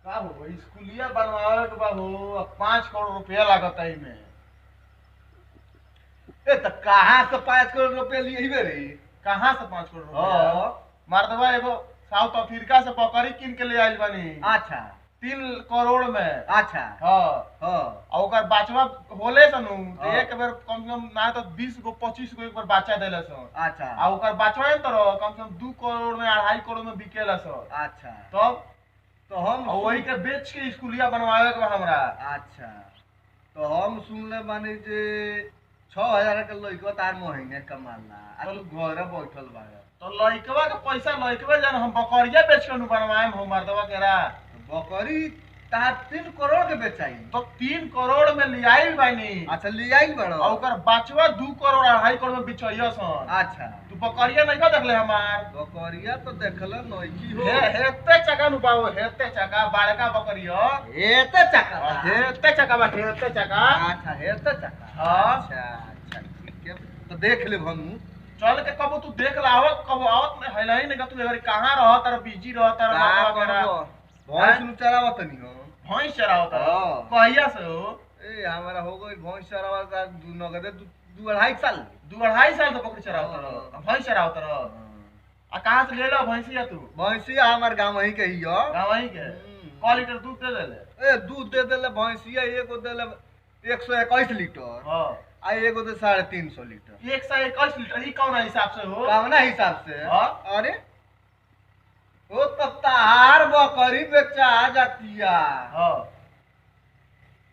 का हो स्कूलिया बनवावे के बा हो 5 करोड़ रुपया लागत है इमे। ए त कहाँ से 5 करोड़ रुपया लिए रे? कहाँ से 5 करोड़ रुपया? हाँ। मर्दवा एगो साउथ अफ्रीका से बकरी किन के ले आइल बानी अच्छा 3 करोड़ में। अच्छा। हाँ हाँ और ओकर बचवा होले सनु तो हाँ। एक बेर कम से कम ना तो 20 गो 25 गो एक बार बच्चा देले सन। अच्छा आ ओकर बचवा है तो कम से कम 2 करोड़ में 2.5 करोड़ में बिकेला सन। अच्छा। तब तो हम और वही के बेच के स्कूलिया बनवावे के बा हमरा। अच्छा तो हम सुनले बानी जे 6,000 के लइका तार महीने कमाला आ तू घरे बैठल बाड़ा। तो लइकवा के पैसा लइकवा जन हम बकरिया बेच के नु बनवाएम हो मर्दवा केरा। बकरी तार 3 करोड़ के बेचाई। तो 3 करोड़ में लियाइल बानी। अच्छा लियाई बड़ो। और ओकर बचवा 2 करोड़ 2.5 करोड़ में बिचइया सन। अच्छा तू बकरिया नहीं का देखले हमार? बकरिया तो देखल नइकी हो। हेते चका नु बाबू हेते चका बड़का बकरिया। हेते चका हेते चका बा हेते चका। अच्छा हेते चका। हाँ। अच्छा अच्छा ठीक है तो देख ले हम। चल के कबो तू देख लावत कबो आवत में हैला ही नहीं का तू एगरी कहां रह तर बिजी रह तर भैंस नु चरावत नहीं हो। भैंस चरावत हाँ। कहिया से हो? ए हमारा हो गई भैंस चरावत का नगदे 2-2.5 साल। 2-2.5 साल से बकरी चरावत रह भैंस चरावत रह। आ कहां से ले लो भैंसिया तू? भैंसिया हमार गांव ही के हियो। गांव ही के। क लीटर दूध दे देले? ए दूध दे देले भैंसिया एगो देले 121 लीटर। हां आ एगो दे 350 लीटर। 121 लीटर। ई कौन हिसाब से हो? कवना हिसाब से? हाँ। अरे ओ तब तार बकरी बेचा जातिया हां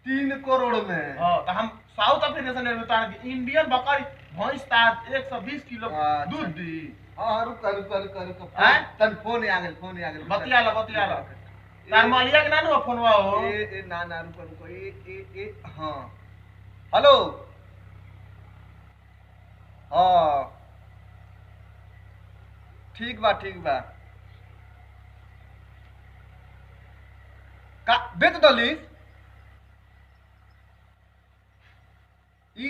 3 करोड़ में। हां तो हम साउथ अफ्रीका से ले उतार के इंडियन बकरी भैंस ता 120 किलो अच्छा। दूध दी। हां रुक हैं? तन फोन आ गेल बतिया ला तार मालिया के ना नु फोनवा हो। ए ना ना रुक ए हां हेलो हां ठीक बा का बेच दलिस ई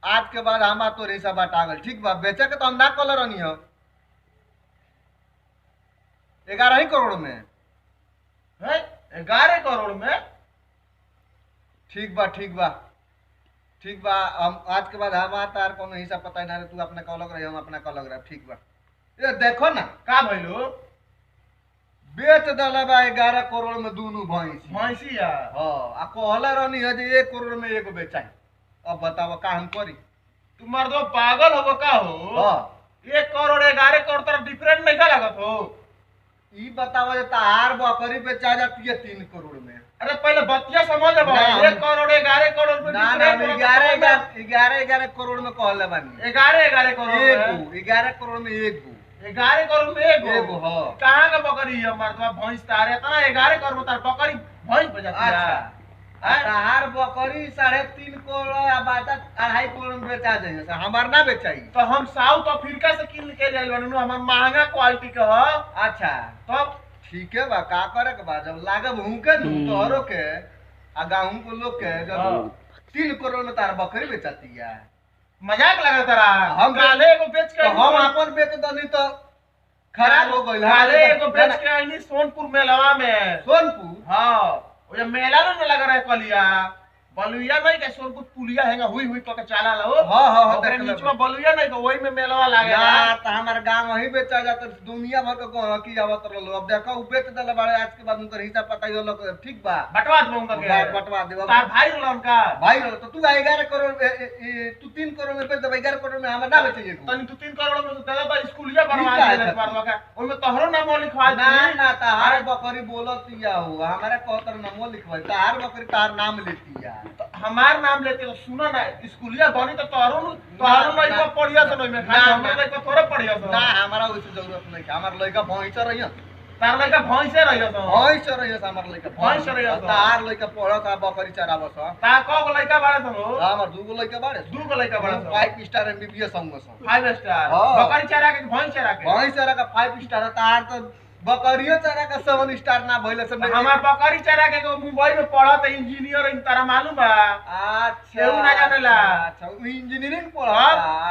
आज के बाद हमार तो रेसा बाटा गल। ठीक बा बेचे के तो हम ना कल रहनी हो 11 करोड़ में है 11 करोड़ में। ठीक बा हम आज के बाद हमार तार कोनो हिसाब पता ना तू अपना कलग रही हम अपना कलग रह। ठीक बा ये देखो ना का भइलो? बेच दला बा 11 करोड़ में दोनों भैंस। भैंसिया हां आ कहला रहनी है जे 1 करोड़ में एगो बेचाई। अब बताओ का हम करी? तू मर्दो पागल हो का हो? हां 1 करोड़ 11 करोड़ तरफ डिफरेंट नहीं का लागत हो? ई बताओ जे तार बकरी बेचा जाती है 3 करोड़ में। अरे पहले बतिया समझ ले बाबा। 1 करोड़ 11 करोड़ में ना ना 11 करोड़ में कहले बानी। 11 करोड़ में एगो 11 करोड़ में एगो 11 करोड़ में एगो हां। कहां का बकरी है मर्दवा? भैंस तारे तना 11 करोड़ में तार बकरी भैंस बजाती है। अच्छा तार बकरी 3.5 करोड़ आ बाटा 2.5 करोड़ में बेचा जाए से हमार ना बेचाई। तो हम साउथ अफ्रीका से किन के ले बानी हमार महंगा क्वालिटी का ह। अच्छा तब ठीक है बा का करे के बा जब लागब हूं के तोहरो के आ गांव को लोग के जब 3 करोड़ में तार बकरी बेचाती है। मजाक लगा तारा। हम काले को बेच के तो हम अपन बेच दनी तो खराब हो गइल। काले को बेच के आईनी सोनपुर मेलवा में। सोनपुर हां वो जो मेला में लगा रहा है कलिया बलुइया नहीं के सोनपुर पुलिया हैगा हुई करके चला लो। हां ओकरे नीचे में बलुइया नहीं के वही में मेलवा लागे ना त हमर गांव वही बेचा जात दुनिया भर के गहकी आवत रहलो। अब देखो उ बेच देले बाड़े आज के बाद उनकर हिसाब पता ही लोग। ठीक बा बटवा दे उनका के बटवा देब तार भाई रहल उनका भाई तो तू 11 करोड़ तू 3 करोड़ में बेच दे 11 करोड़ में हमरा ना बेचेगे तनी तू 3 करोड़ में दादा बा स्कूलिया बनवा दे परवा का ओमे तोहरो नाम लिखवा दे। ना ना तार बकरी बोलतिया हो हमारे कहतर नाम लिखवाई तार बकरी तार नाम लेतिया। हमार नाम लेते तो सुनो ना स्कूलिया बनी तो तोहरो लइका पढ़िया तो नहीं में खाली हमर लइका थोड़ा पढ़िया तो ना हमारा वैसे जरूरत नहीं है। हमार लइका भैंस रहियो तार लइका भैंसे रहियो तो भैंस रहियो हमार लइका भैंस रहियो तार लइका पढ़त आ बकरी चरावस। ता कगो लइका बाड़े तो हमार 2 गो लइका बाड़े 2 गो लइका बाड़े 5 स्टार एमबीबीएस संग 5 स्टार बकरी चरा के भैंस चरा के 5 का 5 स्टार तार तो बकरियो चरा का 7 स्टार ना भइले सब हमार बकरी चरा के मुंबई में पढ़त इंजीनियर इन तारा मालूम बा। अच्छा केहू ना जानेला। अच्छा वो इंजीनियरिंग पढ़ा।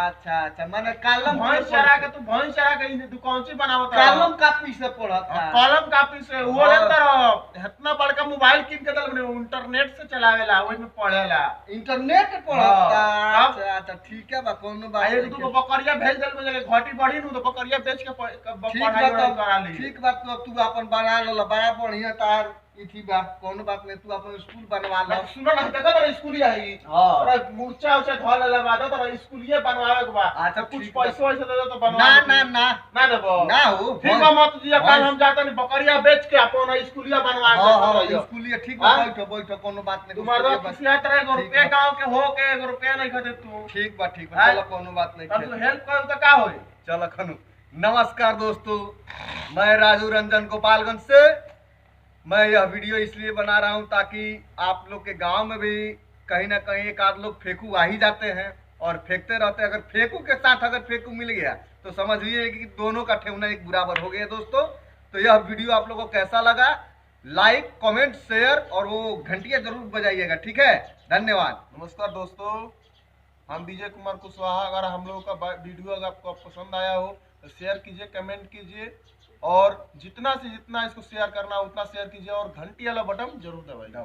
अच्छा अच्छा माने कलम भैंस चरा के तू भैंस चरा के इन कौन सी बनावत कलम कापी से पढ़ता। कलम कापी से वो ले तरह इतना बड़का मोबाइल किन के दल इंटरनेट से चलावेला ओइ में पढ़ेला इंटरनेट पढ़ता। हाँ। अच्छा अच्छा ठीक है बा कोनो बात आए नहीं। तू बकरिया भेज दल में जगह घाटी बढ़ी नु तो बकरिया बेच के ठीक पढ़ाई बात करा ली। ठीक बात तू अपन बना लो बड़ा बढ़िया तार इथी बा कोनो बात नहीं तू अपन स्कूल बनवा लो। सुनो ना देखो तो स्कूल आई हां और मूर्छा उसे धोल ले बाद तो स्कूलिए बनवावे के बा। अच्छा कुछ ठीक बा। पैसा वैसे दे दो तो बनवा ना ना ना ना देबो ना हो ठीक बा मत दिया कल हम जाता नहीं बकरिया बेच के अपन स्कूलिया बनवा हां हां के स्कूलिए ठीक बा हाँ? बैठो बैठो कोनो बात नहीं। तुम्हारा किसी तरह को ठीक रुपए बा। गांव के हो के 1 रुपया नहीं खदे तू ठीक बा हाँ? चलो कोनो बात नहीं। तब तू हेल्प कर तो का होई। चलो खनु नमस्कार दोस्तों, मैं राजू रंजन गोपालगंज से। मैं यह वीडियो इसलिए बना रहा हूं ताकि आप लोग के गांव में भी कहीं ना कहीं एक आध लोग फेंकू आ ही जाते हैं और फेंकते रहते हैं। अगर फेंकू के साथ अगर फेंकू मिल गया तो समझिए कि दोनों का ठेवना एक बराबर हो गया दोस्तों। तो यह वीडियो आप लोगों को कैसा लगा, लाइक कमेंट शेयर और वो घंटिया जरूर बजाइएगा, ठीक है। धन्यवाद। नमस्कार दोस्तों, हम विजय कुमार कुशवाहा। अगर हम लोगों का वीडियो अगर आपको पसंद आया हो तो शेयर कीजिए, कमेंट कीजिए और जितना से जितना इसको शेयर करना उतना शेयर कीजिए और घंटी वाला बटन जरूर दबाइए।